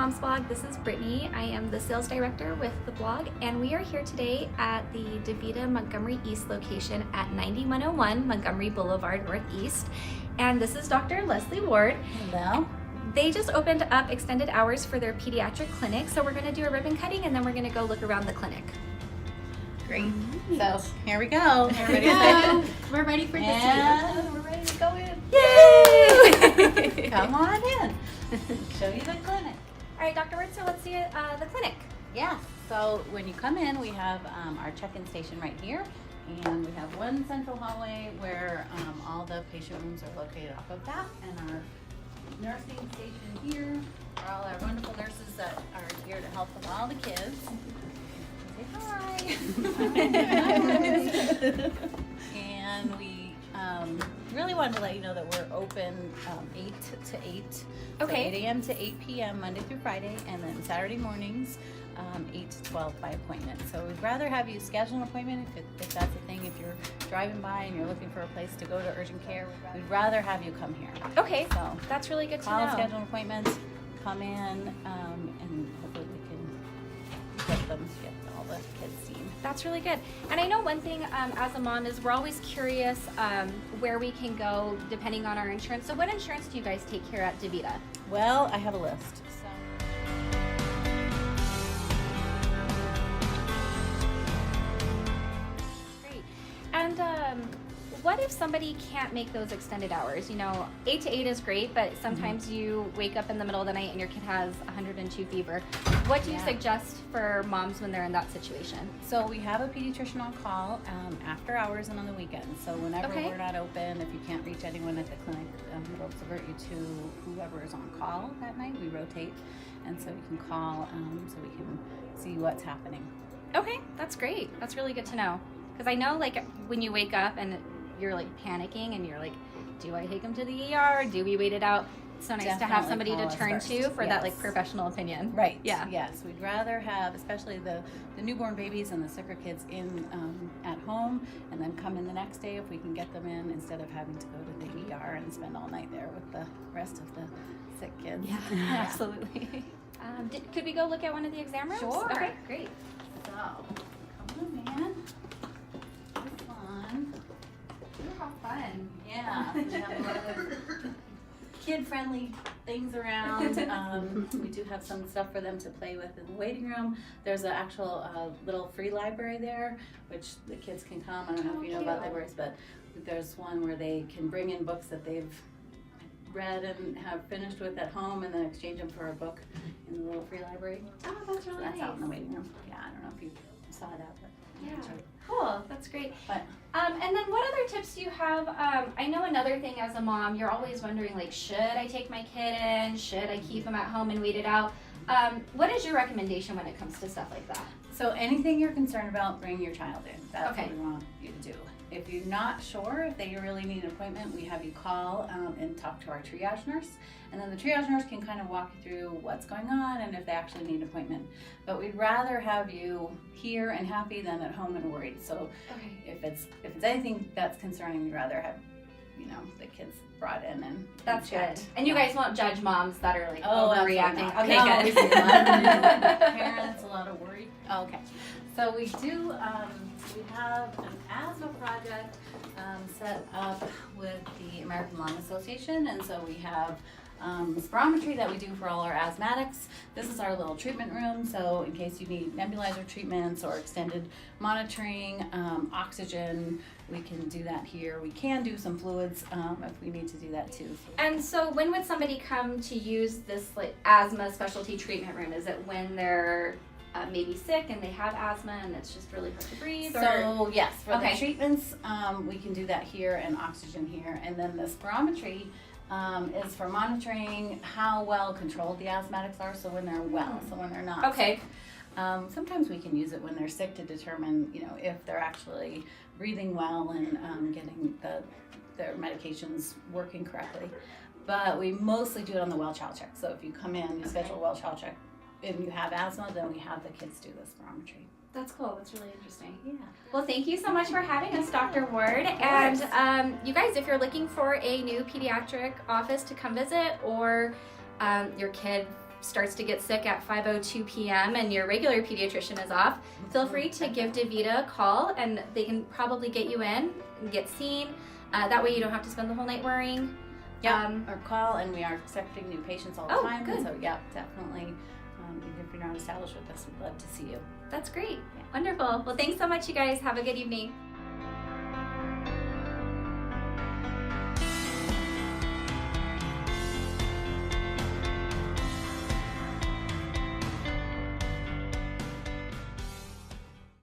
Moms Blog. This is Brittany. I am the sales director with the blog, and we are here today at the Davita Montgomery East location at 9101 Montgomery Boulevard Northeast. And this is Dr. Leslie Ward. Hello. They just opened up extended hours for their pediatric clinic, so we're going to do a ribbon cutting and then we're going to go look around the clinic. Great. So here we go. We're ready for this. We're ready to go in. Yay! Come on in. Show you the clinic. All right, Dr. Ward, so let's see the clinic. Yes. So when you come in, we have our check-in station right here, and we have one central hallway where all the patient rooms are located off of that, and our nursing station here are all our wonderful nurses that are here to help with all the kids. Say hi. And we really wanted to let you know that we're open 8 to 8. Okay. So 8 a.m. to 8 p.m. Monday through Friday, and then Saturday mornings 8 to 12 by appointment. So we'd rather have you schedule an appointment if that's a thing. If you're driving by and you're looking for a place to go to urgent care, we'd rather have you come here. Okay, So that's really good to call, know. schedule an appointment, come in, and hopefully we can get all the kids seen. That's really good. And I know one thing as a mom is we're always curious where we can go depending on our insurance. So what insurance do you guys take here at Davita? Well, I have a list. Great. And what if somebody can't make those extended hours? You know, 8 to 8 is great, but sometimes you wake up in the middle of the night and your kid has 102 fever. What do you suggest for moms when they're in that situation? So we have a pediatrician on call after hours and on the weekends. So whenever we're not open, if you can't reach anyone at the clinic, it'll divert you to whoever is on call that night. We rotate, and so you can call so we can see what's happening. Okay, that's great. That's really good to know. Because I know, like, when you wake up and you're, like, panicking and you're like, do I take him to the ER? Do we wait it out? It's so nice to have somebody to turn to for that, like, professional opinion. Right. Yeah. Yes. We'd rather have, especially the newborn babies and the sicker kids in at home, and then come in the next day if we can get them in, instead of having to go to the ER and spend all night there with the rest of the sick kids. Yeah, absolutely. Could we go look at one of the exam rooms? Sure. Okay, great. So, come on in. This one. Ooh, how fun. Yeah. We have a lot of kid-friendly things around. We do have some stuff for them to play with in the waiting room. There's an actual little free library there, which the kids can come. I don't know if you know about libraries, but there's one where they can bring in books that they've read and have finished with at home, and then exchange them for a book in the little free library. Oh, that's really That's nice. out in the waiting room. Yeah, I don't know if you saw that, but Yeah. Cool, that's great. But And then what other tips do you have? I know another thing as a mom, you're always wondering, like, should I take my kid in? Should I keep him at home and wait it out? What is your recommendation when it comes to stuff like that? So anything you're concerned about, bring your child in. That's Okay. what we want you to do. If you're not sure if they really need an appointment, we have you call and talk to our triage nurse. And then the triage nurse can kind of walk you through what's going on and if they actually need an appointment. But we'd rather have you here and happy than at home and worried. So if it's anything that's concerning, we'd rather have, the kids brought in and That's checked. good. And you guys won't judge moms that are, like, Absolutely overreacting. not. Okay, No, good. we see a lot of parents, a lot of worry. Okay. So we do, we have an asthma project set up with the American Lung Association, and so we have spirometry that we do for all our asthmatics. This is our little treatment room, so in case you need nebulizer treatments or extended monitoring, oxygen, we can do that here. We can do some fluids if we need to do that too. And so when would somebody come to use this, like, asthma specialty treatment room? Is it when they're maybe sick and they have asthma and it's just really hard to breathe? So yes, for the treatments, we can do that here and oxygen here. And then the spirometry is for monitoring how well controlled the asthmatics are, so when they're well, so when they're not sick. Sometimes we can use it when they're sick to determine, if they're actually breathing well and getting their medications working correctly. But we mostly do it on the well child check. So if you come in, you schedule a well child check, and you have asthma, then we have the kids do the spirometry. That's cool. That's really interesting. Yeah. Well, thank you so much for having us, Dr. Ward. And you guys, if you're looking for a new pediatric office to come visit, or your kid starts to get sick at 5:02 p.m. and your regular pediatrician is off, feel free to give Davita a call, and they can probably get you in and get seen. That way you don't have to spend the whole night worrying. Yeah, or call, and we are accepting new patients all the time. Good. So yeah, definitely. Even if you're not established with us, we'd love to see you. That's great. Wonderful. Well, thanks so much, you guys. Have a good evening.